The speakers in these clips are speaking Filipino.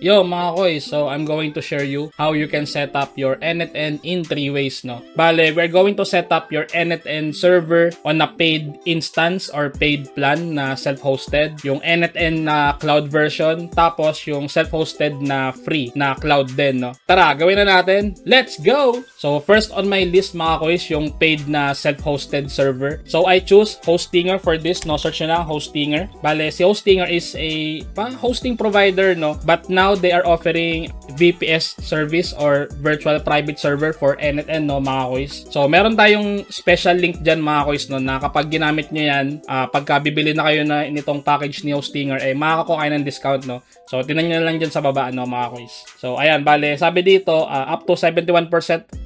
Yo mga koy, so I'm going to share you how you can set up your NetN in 3 ways, no? Bale, we're going to set up your NetN server on a paid instance or paid plan na self-hosted, yung NetN na cloud version, tapos yung self-hosted na free na cloud din, no? Tara, gawin na natin. Let's go! So first on my list mga koy is yung paid na self-hosted server. So I choose Hostinger for this, no? Search nyo lang Hostinger. Bale, si Hostinger is a hosting provider, no? But now they are offering VPS service or virtual private server for NetN, no mga koys. So meron tayong special link dyan mga koys, no, na kapag ginamit nyo yan, pagka bibili na kayo na nitong package ni Hostinger, makakakuha kayo ng discount, no. So tinan nyo na lang dyan sa baba, no mga koys. So ayan, bale, sabi dito, up to 71%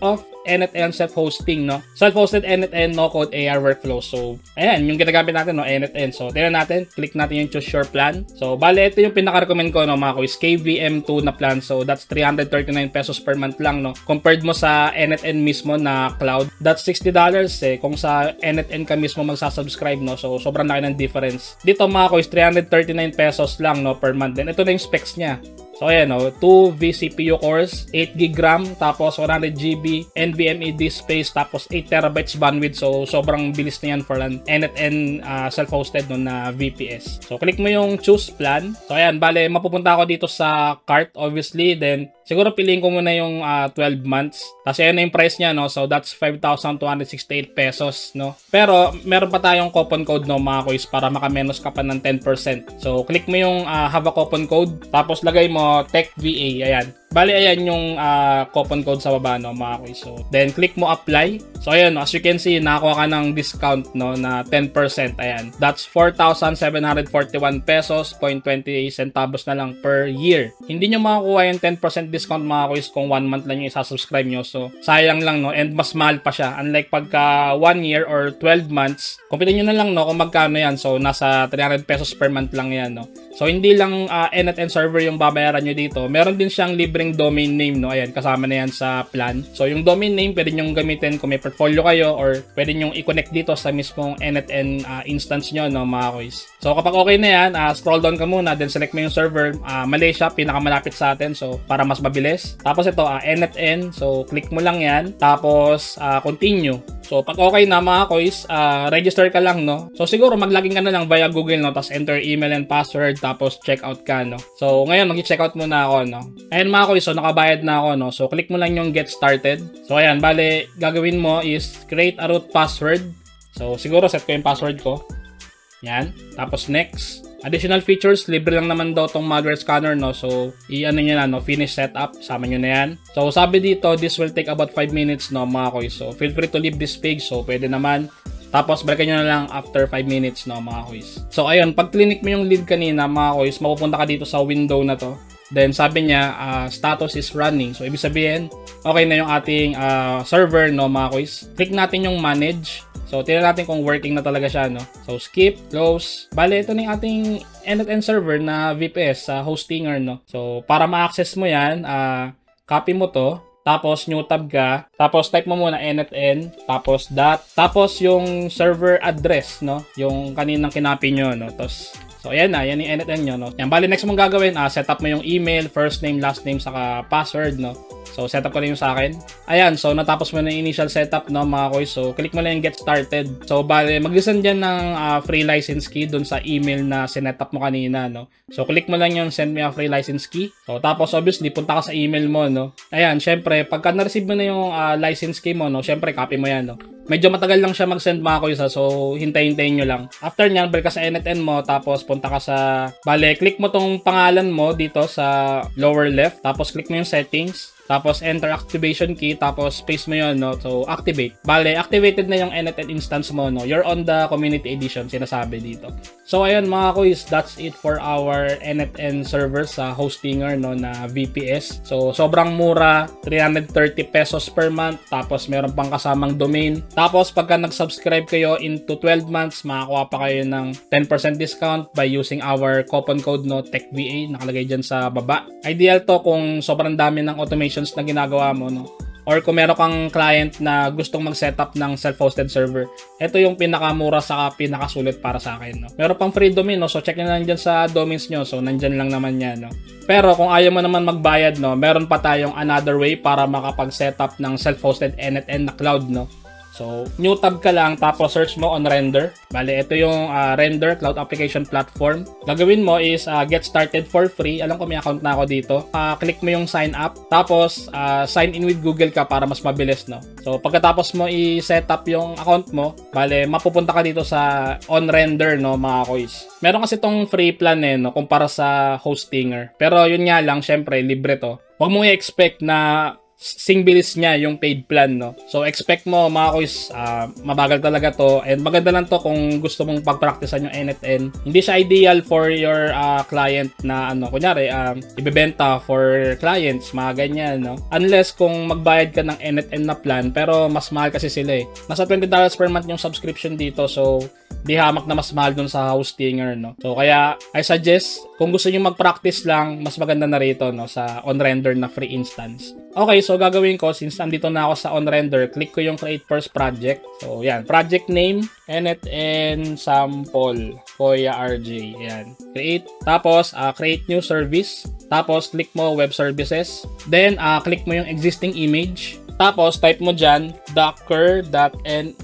off NetN self-hosting, no? Self-hosted NetN no-code AR workflow. So, ayan, yung ginagamit natin, no? NetN. So, tingnan natin. Click natin yung choose your plan. So, bale, ito yung pinaka-recommend ko, no, mga koys. KVM2 na plan. So, that's 339 pesos per month lang, no? Compared mo sa NetN mismo na cloud, that's $60 eh. Kung sa NetN ka mismo magsasubscribe, no? So, sobrang laki ng difference. Dito, mga koys, 339 pesos lang, no, per month. Then, ito na yung specs niya. So ayan, no, 2 vCPU cores, 8GB RAM, tapos 100GB NVMe disk space, tapos 8TB bandwidth. So sobrang bilis na yan for an NetN self-hosted, no, na VPS. So click mo yung choose plan. So ayan, bale, mapupunta ako dito sa cart obviously. Then siguro piliin ko muna yung 12 months. Kasi ayan na yung price niya, no. So that's 5,268 pesos, no. Pero meron pa tayong coupon code, no, mga koys, para makamenos ka pa ng 10%. So click mo yung have a coupon code, tapos lagay mo TechVA, ayan. Bali, ayan yung coupon code sa baba, no, mga koy. So, then click mo apply. So, ayan, as you can see, nakakuha ka ng discount, no, na 10%. Ayan. That's 4,741 pesos, 0.28 centavos na lang per year. Hindi nyo makakuha yung 10% discount, mga koy, kung 1 month lang yung isasubscribe nyo. So, sayang lang, no, and mas mahal pa siya. Unlike pagka 1 year or 12 months, kumpitin nyo na lang, no, kung magkano yan. So, nasa 300 pesos per month lang yan, no. So, hindi lang NetN server yung babayaran nyo dito. Meron din siyang libreng domain name, no. Ayan, kasama na yan sa plan. So, yung domain name, pwede nyong gamitin kung may portfolio kayo or pwede nyong i-connect dito sa mismong NetN instance nyo, no, mga koys. So, kapag okay na yan, scroll down ka muna, then select mo yung server. Malaysia, pinakamalapit sa atin. So, para mas mabilis. Tapos ito, NetN. So, click mo lang yan. Tapos, continue. So, pag okay na, mga koys, register ka lang, no. So, siguro mag-login ka na lang via Google, no. Tapos, enter email and password. Tapos, checkout ka, no. So, ngayon, mag-checkout muna ako, no. Ayan, mga koys, so, nakabayad na ako, no. So, click mo lang yung get started. So, ayan, bale, gagawin mo is create a root password. So, siguro, set ko yung password ko. Yan. Tapos, next. Additional features, libre lang naman daw tong malware scanner, no. So, i-ano nyo na, no, finish setup, sama nyo na yan. So, sabi dito, this will take about 5 minutes, no, mga koy. So, feel free to leave this page. So, pwede naman. Tapos, balikan nyo na lang after 5 minutes, no, mga koys. So, ayun, pag clinic mo yung lead kanina, mga koys, mapupunta ka dito sa window na to. Then, sabi niya, status is running. So, ibig sabihin, okay na yung ating server, no, mga koys. Click natin yung manage. So, tingnan natin kung working na talaga siya, no. So, skip, close. Bale, ito na yung ating NetN server na VPS sa Hostinger, no. So, para ma-access mo yan, copy mo to. Tapos, new tab ka. Tapos, type mo muna NetN. Tapos, tapos yung server address, no. Yung kaninang kinopy nyo, no. Tapos, so, ayan na. Yan yung NetN nyo, no. Yan, bali, next mong gagawin, set up mo yung email, first name, last name, saka password, no. So, setup ko na yung sa akin. Ayan, so, natapos mo na yung initial setup, no, mga koy. So, click mo na yung get started. So, bale, mag-listen dyan ng free license key dun sa email na sinetup mo kanina, no. So, click mo lang yung send me a free license key. So, tapos, obviously, punta ka sa email mo, no. Ayan, syempre, pagka na-receive mo na yung license key mo, no, syempre, copy mo yan, no. Medyo matagal lang siya mag-send, mga koy, so, hintayin-hintayin nyo lang. After nyan, balik ka sa NetN mo, tapos, punta ka sa, bale, click mo tong pangalan mo dito sa lower left, tapos, click mo yung settings. Tapos, enter activation key. Tapos, paste mo yun, no? So, activate. Bale, activated na yung NetN instance mo, no? You're on the community edition, sinasabi dito. So, ayun, mga kuys, that's it for our NetN server sa Hostinger, no? Na VPS. So, sobrang mura. 330 pesos per month. Tapos, meron pang kasamang domain. Tapos, pagka nag-subscribe kayo into 12 months, makakuha pa kayo ng 10% discount by using our coupon code, no? TechVA. Nakalagay dyan sa baba. Ideal to kung sobrang dami ng automation na ginagawa mo, no. or kung meron kang client na gustong mag-setup ng self-hosted server, ito yung pinakamura sa pinakasulit para sa akin, no? Meron pang free domain, no? So check nyo lang dyan sa domains nyo. So nandyan lang naman yan, no? Pero kung ayaw mo naman magbayad, no, meron pa tayong another way para makapag-setup ng self-hosted end-to-end na cloud, no? So, new tab ka lang, tapos search mo on Render. Bale, ito yung Render Cloud Application Platform. Gagawin mo is get started for free. Alam ko may account na ako dito. Click mo yung sign up, tapos sign in with Google ka para mas mabilis, no? So, pagkatapos mo i-set up yung account mo, bale, mapupunta ka dito sa on Render, no, mga koys. Meron kasi tong free plan no, kumpara sa Hostinger. Pero yun nga lang, syempre, libre to. Huwag mo i-expect na sing-bilis niya yung paid plan, no? So, expect mo, mga koys, mabagal talaga to. And maganda lang to kung gusto mong pag-practicean yung NetN. Hindi siya ideal for your client na, kunyari, ibebenta for clients, mga ganyan, no? Unless kung magbayad ka ng NetN na plan, pero mas mahal kasi sila eh. Nasa $20 per month yung subscription dito, so di hamak na mas mahal dun sa Hostinger, no? So, kaya, I suggest, kung gusto nyo mag-practice lang, mas maganda na rito, no? Sa on-render na free instance. Okay, so gagawin ko, since nandito na ako sa on-render, click ko yung create first project. So, yan. Project name, NetN sample, Koya RJ. Yan. Create. Tapos, create new service. Tapos, click mo web services. Then, click mo yung existing image. Tapos, type mo dyan, docker.netnio/netnio/netn: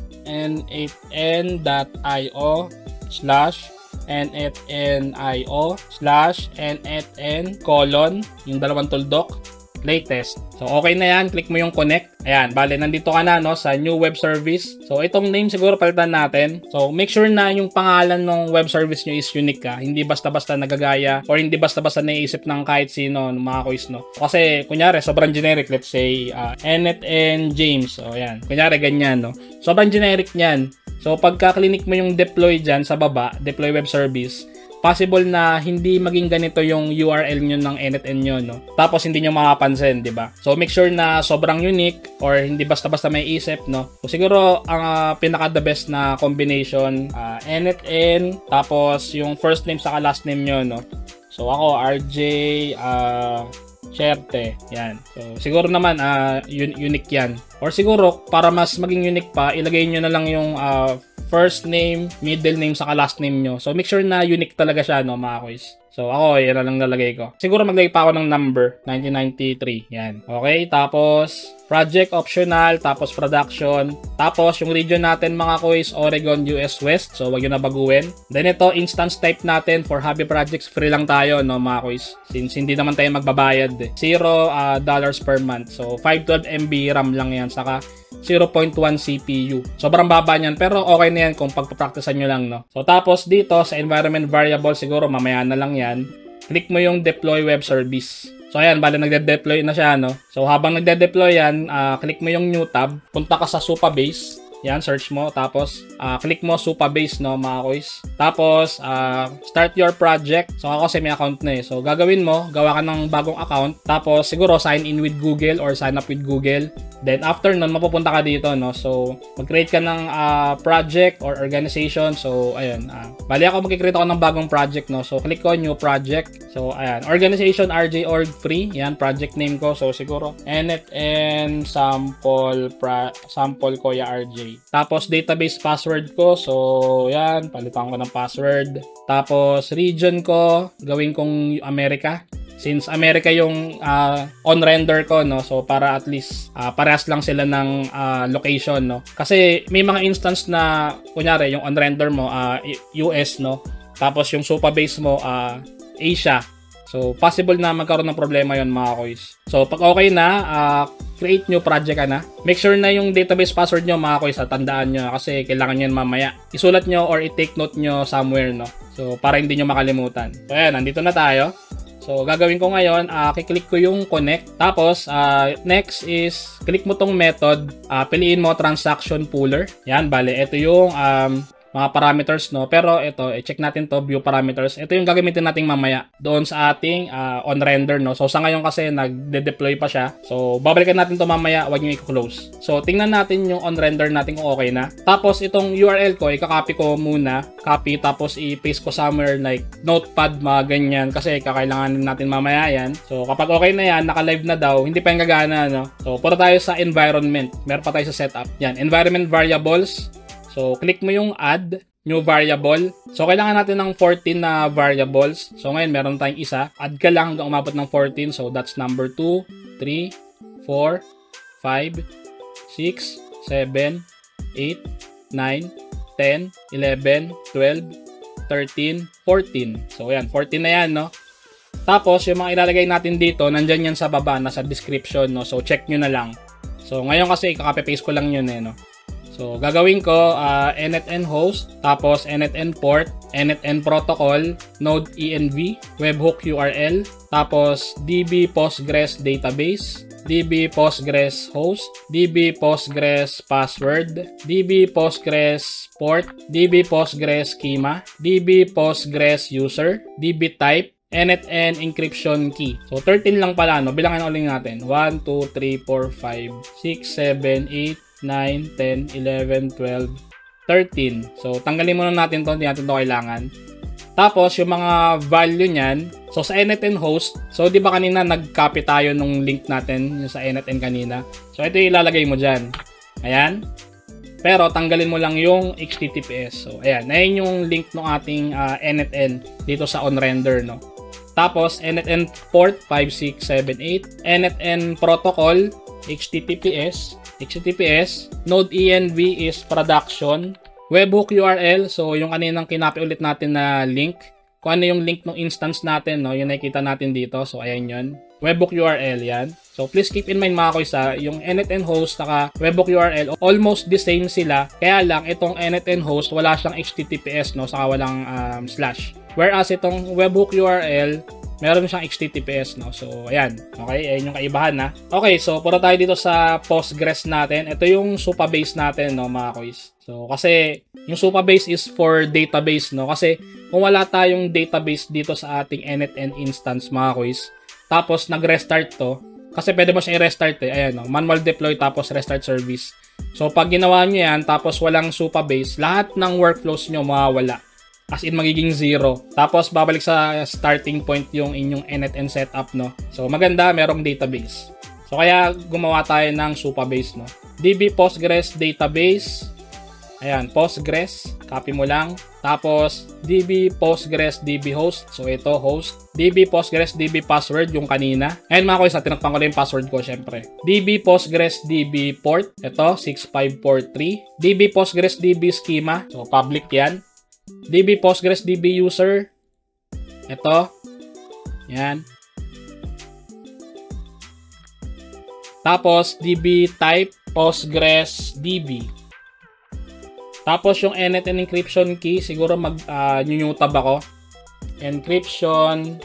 yung dalawang tuldok, latest. So, okay na yan. Click mo yung connect. Ayan, bale, nandito ka na, no, sa new web service. So, itong name siguro palitan natin. So, make sure na yung pangalan ng web service nyo is unique ka. Hindi basta-basta nagagaya or hindi basta-basta naiisip ng kahit sino, mga kois, no. Kasi, kunyari, sobrang generic. Let's say, NetN James. So, ayan. Kunyari, ganyan, no. Sobrang generic niyan. So, pagka-click mo yung deploy dyan sa baba, deploy web service, possible na hindi maging ganito yung URL nyo ng NetN nyo, no? Tapos hindi nyo makapansin, di ba? So, make sure na sobrang unique or hindi basta-basta may isip, no? So, siguro, ang pinaka-the best na combination, NetN, tapos yung first name saka last name nyo, no? So, ako, RJ, Cherte. Yan. So, siguro naman, unique yan. Or siguro, para mas maging unique pa, ilagay nyo na lang yung first name, middle name, saka last name nyo. So, make sure na unique talaga siya, no, mga kois. So, ako, yan na lang nalagay ko. Siguro maglagay pa ako ng number, 1993. Yan. Okay, tapos, project optional, tapos production. Tapos, yung region natin, mga kois, Oregon, US West. So, wag yun na baguhin. Then, ito, instance type natin for hobby projects. Free lang tayo, no, mga kois. Since hindi naman tayo magbabayad, eh. $0 per month. So, 512 MB RAM lang yan. Saka, 0.1 CPU. Sobrang baba niyan, pero okay na yan kung pagpapracticean nyo lang, no? So, tapos dito, sa environment variable, siguro mamaya na lang yan. Click mo yung deploy web service. So, ayan, bale nagde-deploy na siya, no? So, habang nagde-deploy yan, click mo yung new tab. Punta ka sa Supabase. Yan, search mo. Tapos, click mo Supabase, no, mga kois. Tapos, start your project. So, ako kasi may account na eh. So, gagawin mo, gawa ka ng bagong account. Tapos, siguro, sign in with Google or sign up with Google. Then, after nun, mapupunta ka dito, no. So, mag-create ka ng project or organization. So, ayun. Bali ako, mag-create ako ng bagong project, no. So, click ko, new project. So, ayan. Organization, RJ Org Free. Yan, project name ko. So, siguro, NetN sample Koya RJ. Tapos, database password ko. So, yan. Palitan ko ng password. Tapos, region ko. Gawin kong America. Since America yung on-render ko, no? So, para at least parehas lang sila ng location, no? Kasi may mga instance na, kunyari, yung on-render mo, US, no? Tapos yung Supabase mo, Asia. So, possible na magkaroon ng problema yon, mga kois. So, pag okay na, create new project ka na. Make sure na yung database password nyo, mga kois, tandaan nyo kasi kailangan nyo yan mamaya. Isulat nyo or i-take note nyo somewhere, no? So, para hindi nyo makalimutan. So, ayan, nandito na tayo. So, gagawin ko ngayon, kiklik ko yung connect. Tapos, next is, click mo tong method. Piliin mo transaction pooler. Yan, bale, ito yung mga parameters, no? Pero ito, i-check natin to, view parameters. Ito yung gagamitin natin mamaya doon sa ating on render, no? So sa ngayon kasi nagde-deploy pa siya. So babalikan natin to mamaya, wag niyo i-close. So tingnan natin yung on render natin kung okay na. Tapos itong URL ko, i-copy ko muna, copy tapos i-paste ko somewhere like notepad, mga ganyan kasi kakailanganin natin mamaya yan. So kapag okay na yan, naka-live na daw, hindi pa yung gagana, no? So punta tayo sa environment. Meron pa tayo sa setup. Yan, environment variables. So, click mo yung add, new variable. So, kailangan natin ng 14 na variables. So, ngayon, meron tayong isa. Add ka lang hanggang umabot ng 14. So, that's number 2, 3, 4, 5, 6, 7, 8, 9, 10, 11, 12, 13, 14. So, ayan, 14 na yan, no? Tapos, yung mga ilalagay natin dito, nandyan yan sa baba, nasa description, no? So, check nyo na lang. So, ngayon kasi, kaka-paste ko lang yun, no? So, gagawin ko NetN host, tapos NetN port, NetN protocol, node env, webhook URL, tapos DB Postgres database, DB Postgres host, DB Postgres password, DB Postgres port, DB Postgres schema, DB Postgres user, DB type, NetN encryption key. So, 13 lang pala, no? Bilangan ulit natin. 1, 2, 3, 4, 5, 6, 7, 8, 9, 10, 11, 12, 13. So, tanggalin muna natin to, hindi natin to kailangan. Tapos, yung mga value niyan, so sa NetN host, so di ba kanina nag-copy tayo nung link natin, yung sa NetN kanina. So, ito yung ilalagay mo dyan. Ayan. Pero, tanggalin mo lang yung HTTPS. So, ayan. Ayan yung link ng ating NetN dito sa onRender, no? Tapos, NetN port 5678, NetN protocol, HTTPS, node env is production, webhook URL, so yung kaninang kinapi ulit natin na link, kung ano yung link ng instance natin, no, yun nakikita natin dito, so ayan yun, webhook URL yan. So please keep in mind mga koisa, yung NetN host saka webhook URL, almost the same sila, kaya lang itong NetN host wala siyang HTTPS, no, saka walang slash. Whereas itong webhook URL, meron siyang HTTPS, no? So, ayan. Okay, ayan yung kaibahan, na. Okay, so, puro tayo dito sa Postgres natin. Ito yung Supabase natin, no, mga kois. So, kasi, yung Supabase is for database, no? Kasi, kung wala tayong database dito sa ating NetN instance, mga kois, tapos, nag-restart to, kasi pwede mo siya i-restart, Ayan, no? Manual deploy, tapos restart service. So, pag ginawa nyo yan, tapos walang Supabase, lahat ng workflows nyo mawawala. As in, magiging 0. Tapos, babalik sa starting point yung inyong NetN setup, no? So, maganda, merong database. So, kaya gumawa tayo ng Supabase, no? DB Postgres database. Ayan, Postgres. Copy mo lang. Tapos, DB Postgres DB host. So, ito, host. DB Postgres DB password, yung kanina. Ayan, mga koisa, tinakpan ko lang yung password ko, syempre. DB Postgres DB port. Ito, 6543. DB Postgres DB schema. So, public yan. DB Postgres DB user. Ito. Yan. Tapos, DB type Postgres DB. Tapos, yung NetN encryption key, siguro mag-new-tab ako. Encryption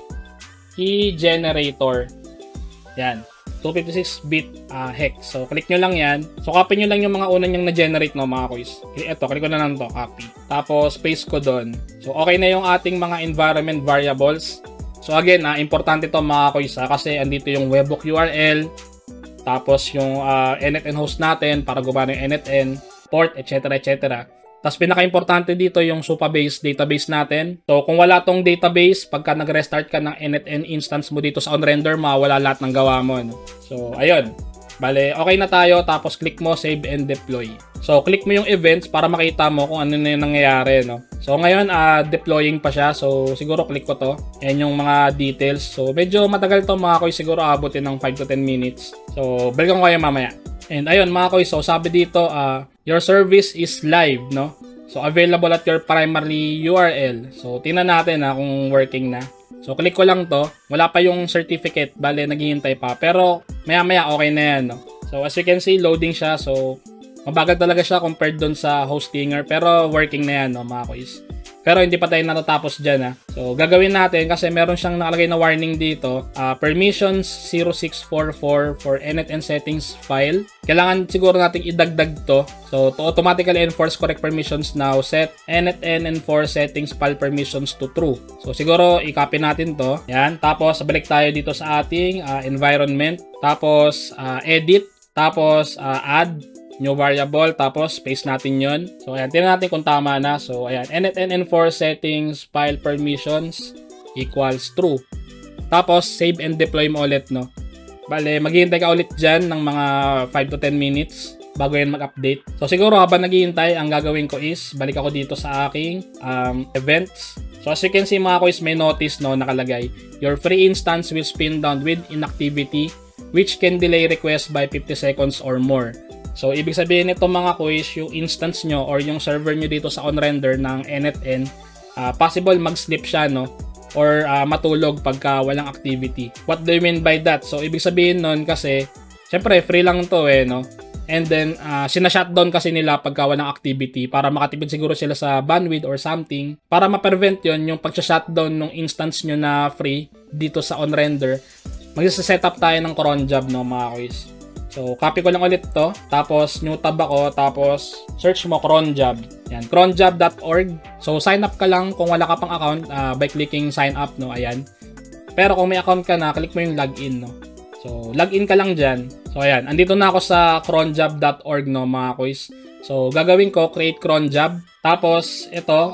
key generator. Yan. 256-bit hex. So, click nyo lang yan. So, copy nyo lang yung mga una nyang na-generate, no, mga kois. Ito, click ko na lang to, copy. Tapos, paste ko doon. So, okay na yung ating mga environment variables. So, again, importante to mga kois, kasi andito yung webhook URL, tapos yung NetN host natin para gumana yung NetN, port, etc. etc. Tapos pinaka-importante dito yung Supabase database natin. So kung wala tong database, pagka nag-restart ka ng NetN instance mo dito sa onRender, mawala lahat ng gawa mo, no? So ayun. Bale, okay na tayo. Tapos click mo save and deploy. So click mo yung events para makita mo kung ano na yung nangyayari, no? So ngayon, deploying pa siya. So siguro click ko to. Ayan yung mga details. So medyo matagal to mga koy. Siguro abutin ng 5 to 10 minutes. So balikan ko kayo mamaya. And ayun mga koy, so sabi dito, your service is live, no? So available at your primary URL. So tingnan natin kung working na. So click ko lang to. Wala pa yung certificate, bale naghihintay pa. Pero maya-maya okay na yan, no? So as you can see, loading siya. So mabagal talaga siya compared doon sa Hostinger, pero working na yan, no, mga kois. Pero hindi pa tayo natatapos dyan, ha. So, gagawin natin kasi meron siyang nakalagay na warning dito. Permissions 0644 for NetN settings file. Kailangan siguro natin idagdag to. So, to automatically enforce correct permissions now, set NetN enforce settings file permissions to true. So, siguro i-copy natin to. Yan. Tapos, balik tayo dito sa ating environment. Tapos, edit. Tapos, add new variable, tapos paste natin yon. So, ayan, tingnan natin kung tama na. So, ayan, NetN enforce settings file permissions equals true. Tapos, save and deploy mo ulit, no? Bale, maghihintay ka ulit dyan ng mga 5 to 10 minutes bago yan mag-update. So, siguro habang naghihintay, ang gagawin ko is, balik ako dito sa aking events. So, as you can see mga quiz, may notice, no, nakalagay. Your free instance will spin down with inactivity, which can delay request by 50 seconds or more. So, ibig sabihin nito mga quiz, yung instance nyo or yung server nyo dito sa OnRender ng NetN, possible mag-slip siya, no? Or matulog pagka walang activity. What do you mean by that? So, ibig sabihin nun kasi, syempre, free lang to no? And then, sinashutdown kasi nila pagka walang activity para makatipid siguro sila sa bandwidth or something. Para ma-prevent yon yung pag-shutdown ng instance nyo na free dito sa OnRender, mag-set up tayo ng cron job, no, mga quiz. So, copy ko lang ulit to. Tapos, new tab ako. Tapos, search mo cronjob. Yan, cronjob.org. So, sign up ka lang kung wala ka pang account by clicking sign up, no? Ayan. Pero kung may account ka na, click mo yung login, no? So, login ka lang dyan. So, ayan. Andito na ako sa cronjob.org, no, mga quiz. So, gagawin ko, create cronjob. Tapos, ito,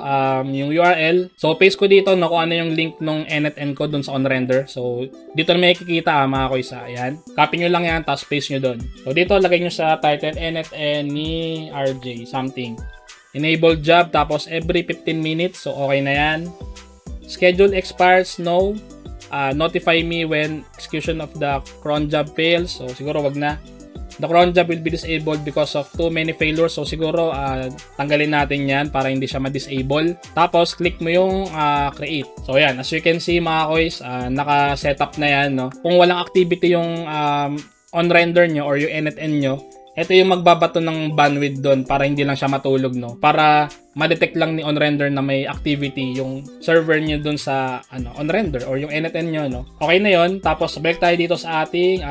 yung URL. So, paste ko dito, no, kung ano yung link ng NetN ko dun sa OnRender. So, dito na may kikita, mga quiz, ayan. Copy nyo lang yan, tapos paste nyo dun. So, dito, lagay nyo sa title, NetN ni RJ, something. Enable job, tapos every 15 minutes. So, okay na yan. Schedule expires, no. Notify me when execution of the cron job fails. So, siguro wag na. The cron job will be disabled because of too many failures. So, siguro tanggalin natin yan para hindi siya ma-disable. Tapos, click mo yung create. So, yan. As you can see, mga koys, naka-setup na yan, no? Kung walang activity yung OnRender nyo or yung NetN nyo, ito yung magbabato ng bandwidth doon para hindi lang siya matulog, no? Para ma-detect lang ni OnRender na may activity yung server niyo doon sa OnRender or yung NetN nyo, no? Okay na yon. Tapos balik tayo dito sa ating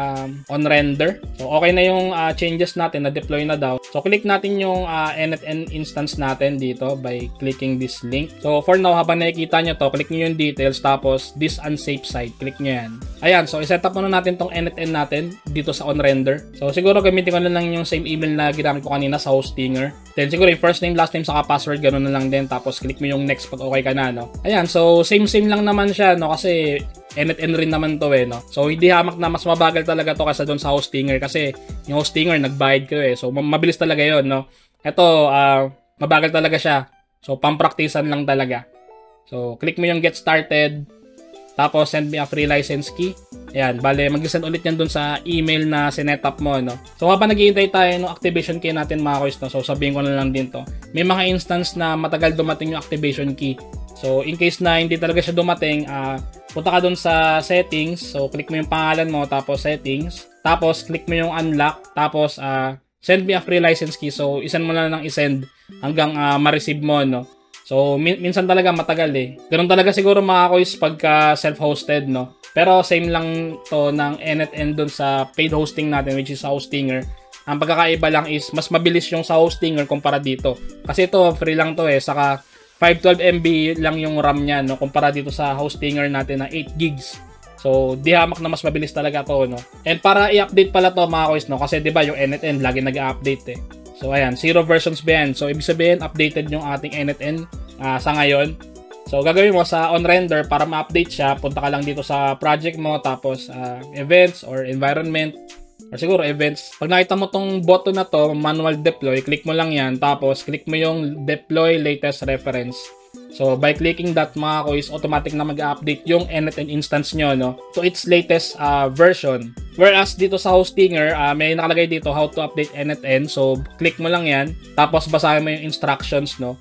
OnRender. So okay na yung changes natin, na deploy na daw. So click natin yung NetN instance natin dito by clicking this link. So for now, habang nakikita nyo to, click nyo yung details, tapos this unsafe site, click nyo yan. Ayan, so iset up muna natin tong NetN natin dito sa OnRender. So siguro gamitin ko na lang yung same email na ginamit ko kanina sa Hostinger. Then siguro yung first name, last name, saka password, ganun na lang din. Tapos click mo yung next pag okay ka na, no? Ayan, so same lang naman siya, no? Kasi NetN rin naman to, no? So hindi hamak na mas mabagal talaga to kaysa doon sa Hostinger, kasi yung Hostinger nagbayad ko, So mabilis talaga yon, no? Ito, mabagal talaga siya. So pampraktisan lang talaga. So click mo yung get started. Tapos, send me a free license key. Ayan, bale, mag-send ulit yan dun sa email na sinetup mo, no? So, habang naghihintay tayo ng activation key natin, mga koys, no? So, sabihin ko na lang din to. May mga instance na matagal dumating yung activation key. So, in case na hindi talaga siya dumating, punta ka dun sa settings. So, click mo yung pangalan mo, tapos settings. Tapos, click mo yung unlock. Tapos, send me a free license key. So, isend mo na lang isend hanggang ma-receive mo, no? So, minsan talaga matagal, Ganun talaga siguro, mga koys, pagka self-hosted, no? Pero same lang to ng NetN dun sa paid hosting natin, which is sa Hostinger. Ang pagkakaiba lang is mas mabilis yung sa Hostinger kumpara dito. Kasi ito, free lang to, Saka 512 MB lang yung RAM niya, no? Kumpara dito sa Hostinger natin na 8 gigs. So, di hamak na mas mabilis talaga to, no? And para i-update pala to, mga koys, no? Kasi diba yung NetN lagi nag-update, So, ayan, 0 versions ba yan? So, ibig sabihin, updated yung ating NetN sa ngayon. So, gagawin mo sa OnRender para ma-update siya. Punta ka lang dito sa project mo, tapos events or environment, or siguro events. Pag nakita mo tong button na to, manual deploy, click mo lang yan. Tapos, click mo yung deploy latest reference. So, by clicking that, mga koys, automatic na mag-update yung NetN instance nyo, no? To its latest version. Whereas, dito sa Hostinger, may nakalagay dito how to update NetN. So, click mo lang yan. Tapos, basahin mo yung instructions, no?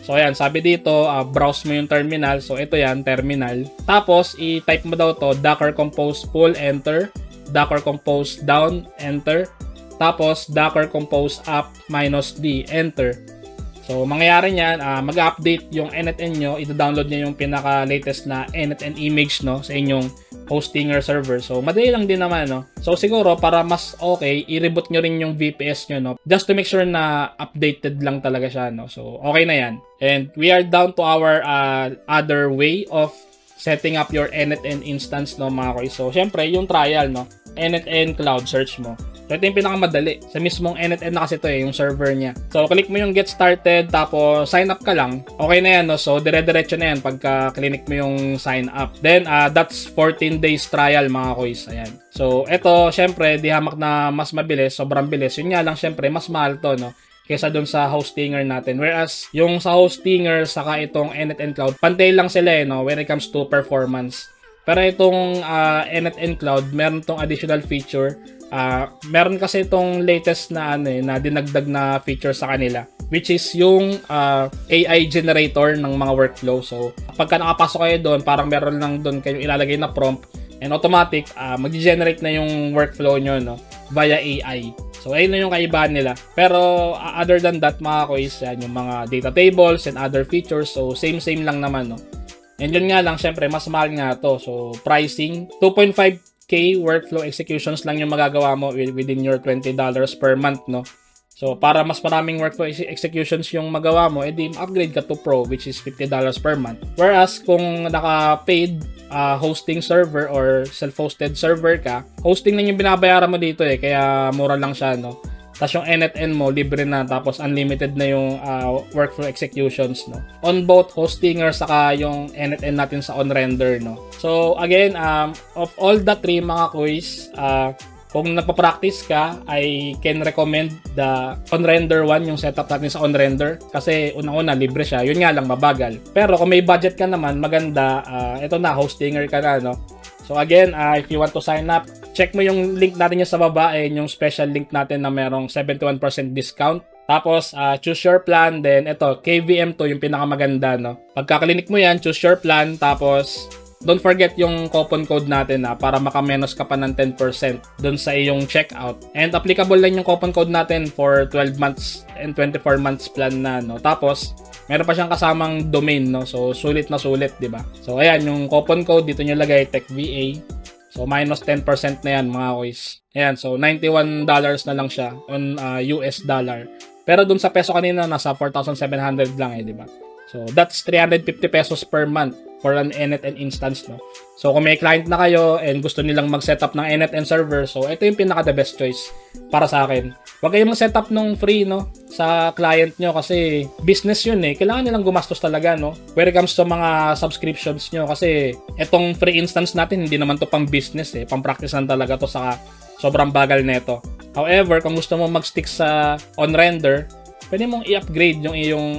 So, ayan, sabi dito, browse mo yung terminal. So, ito yan, terminal. Tapos, i-type mo daw to, docker compose full, enter. Docker compose down, enter. Tapos, docker compose up -d, enter. So, So, mangyayari niyan, mag-update yung NetN nyo, ito-download niya yung pinaka-latest na NetN image, no, sa inyong Hostinger server. So, madali lang din naman, no. So, siguro, para mas okay, i-reboot nyo rin yung VPS nyo, no, just to make sure na updated lang talaga siya, no. So, okay na yan. And we are down to our other way of setting up your NetN instance, no, mga koy. So, syempre, yung trial, no, NetN cloud search mo. So, ito yung pinakamadali. Sa mismong NetN na kasi ito yung server niya. So, click mo yung get started, tapos sign up ka lang. Okay na yan, no? So, dire-diretso na yan pagka click mo yung sign up. Then, that's 14 days trial, mga koys. Ayan. So, ito, syempre, di hamak na mas mabilis, sobrang bilis. Yun nga lang, syempre, mas mahal to, no? Kesa dun sa Hostinger natin. Whereas, yung sa Hostinger, saka itong NetN Cloud, pantay lang sila, no? When it comes to performance. Pero itong NetN Cloud, meron tong additional feature. Meron kasi itong latest na na dinagdag na feature sa kanila, which is yung AI generator ng mga workflow. So pagka nakapasok kayo doon, parang meron lang doon kayo ilalagay na prompt and automatic mag-generate na yung workflow nyo, no, via AI. So ayun na yung kaibahan nila. Pero other than that, mga kois, yan yung mga data tables and other features. So same lang naman, no. And yun nga lang, syempre mas mahal nga to. So pricing 2.5K workflow executions lang yung magagawa mo within your $20 per month, no? So, para mas maraming workflow executions yung magawa mo, edi upgrade ka to Pro, which is $50 per month. Whereas, kung naka-paid hosting server or self-hosted server ka, hosting lang yung binabayaran mo dito kaya mura lang siya, no? Tapos yung NetN mo, libre na, tapos unlimited na yung workflow executions, no? On both Hostinger saka yung NetN natin sa OnRender, no? So, again, of all the three, mga kuys, kung nagpa-practice ka, I can recommend the OnRender 1, yung setup natin sa OnRender. Kasi unang-una, libre siya. Yun nga lang, mabagal. Pero kung may budget ka naman, maganda, ito na, Hostinger ka na, no? So again, if you want to sign up, check mo yung link natin yung sa baba, yung special link natin na merong 71% discount. Tapos, choose your plan, then ito, KVM to yung pinakamaganda, no? Pagka-click mo yan, choose your plan, tapos don't forget yung coupon code natin para makamenos ka pa ng 10% dun sa iyong checkout. And applicable lang yung coupon code natin for 12 months and 24 months plan na, no? Tapos, meron pa siyang kasamang domain, no? So, sulit na sulit, di ba? So, ayan, yung coupon code, dito nyo lagay, TechVA. So, minus 10% na yan, mga kois. Ayan, so, $91 na lang siya on US dollar. Pero dun sa peso kanina, nasa 4,700 lang di ba? So, that's 350 pesos per month for an NetN instance, no? So, kung may client na kayo and gusto nilang mag-setup ng NetN server, so, ito yung pinaka-the best choice para sa akin. Huwag kayong mag-setup nung free, no, sa client nyo kasi business yun Kailangan nilang gumastos talaga, no? When it comes to mga subscriptions nyo kasi itong free instance natin, hindi naman to pang business pang-practice lang talaga to sa sobrang bagal neto. However, kung gusto mo mag-stick sa OnRender, pwede mong i-upgrade yung iyong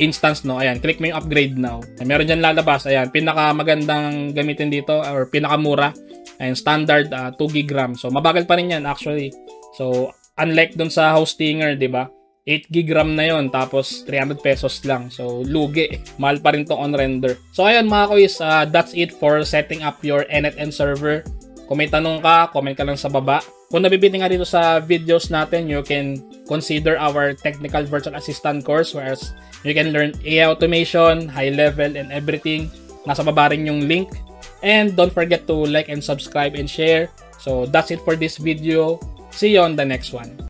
instance, no? Ayan, click mo yung upgrade now. Meron dyan lalabas. Ayan, pinakamagandang gamitin dito or pinakamura. Ayan, standard 2 GB RAM. So, mabagal pa rin yan actually. So, unlike dun sa Hostinger, di ba? 8 GB RAM na yon, tapos 300 pesos lang. So, lugi. Mahal pa rin tong OnRender. So, ayan mga kuys, that's it for setting up your NetN server. Kung may tanong ka, comment ka lang sa baba. Kung nabibitin nga dito sa videos natin, you can consider our technical virtual assistant course whereas you can learn AI automation, high level, and everything. Nasa baba rin yung link. And don't forget to like and subscribe and share. So that's it for this video. See you on the next one.